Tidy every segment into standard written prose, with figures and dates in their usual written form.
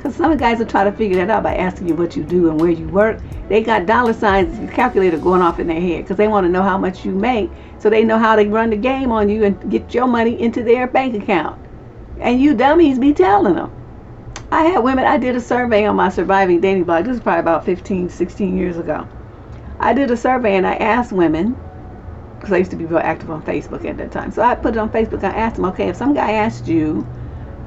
Because some guys will try to figure that out by asking you what you do and where you work. They got dollar signs, calculator going off in their head because they want to know how much you make, so they know how to run the game on you and get your money into their bank account. And you dummies be telling them. I had women, I did a survey on my Surviving Dating blog. This is probably about 15, 16 years ago. I did a survey and I asked women, because I used to be real active on Facebook at that time. So I put it on Facebook. I asked them, okay, if some guy asked you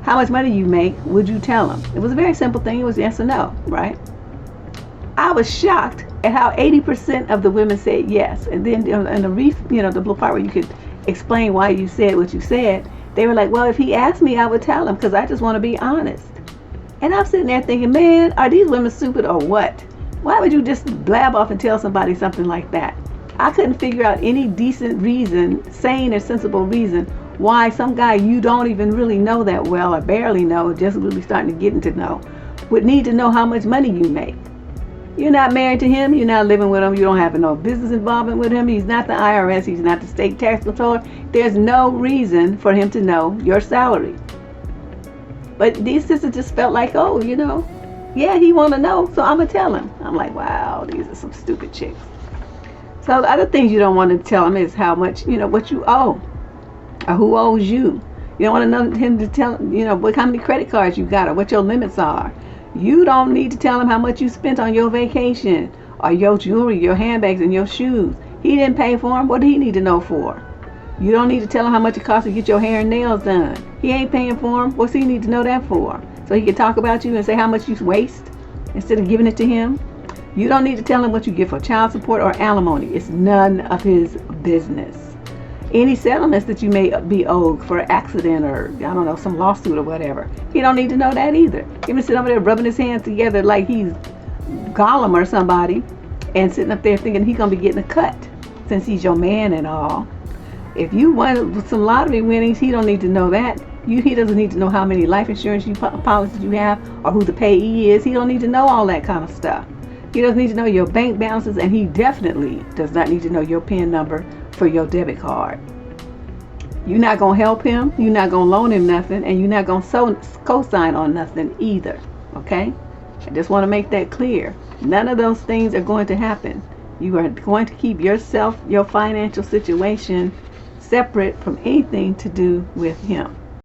how much money you make, would you tell him? It was a very simple thing. It was yes or no, right? I was shocked at how 80% of the women said yes. And then in the the little part where you could explain why you said what you said, they were like, well, if he asked me, I would tell him because I just want to be honest. And I'm sitting there thinking, man, are these women stupid or what? Why would you just blab off and tell somebody something like that? I couldn't figure out any decent reason, sane or sensible reason, why some guy you don't even really know that well or barely know, just really starting to get into know, would need to know how much money you make. You're not married to him, you're not living with him, you don't have no business involvement with him, he's not the IRS, he's not the state tax controller. There's no reason for him to know your salary. But these sisters just felt like, oh, yeah, he want to know, so I'm going to tell him. I'm like, wow, these are some stupid chicks. So the other things you don't want to tell him is how much, what you owe or who owes you. You don't want to know him to tell, how many credit cards you got or what your limits are. You don't need to tell him how much you spent on your vacation or your jewelry, your handbags, and your shoes. He didn't pay for them. What do he need to know for? You don't need to tell him how much it costs to get your hair and nails done. He ain't paying for them. What's he need to know that for? So he can talk about you and say how much you waste instead of giving it to him? You don't need to tell him what you get for child support or alimony. It's none of his business. Any settlements that you may be owed for an accident or, some lawsuit or whatever, he don't need to know that either. Him sit over there rubbing his hands together like he's Gollum or somebody and sitting up there thinking he's going to be getting a cut since he's your man and all. If you want some lottery winnings, he don't need to know that. He doesn't need to know how many life insurance policies you have or who the payee is. He don't need to know all that kind of stuff. He doesn't need to know your bank balances, and he definitely does not need to know your PIN number for your debit card. You're not going to help him, you're not going to loan him nothing, and you're not going to co-sign on nothing either, okay? I just want to make that clear. None of those things are going to happen. You are going to keep yourself, your financial situation, separate from anything to do with him.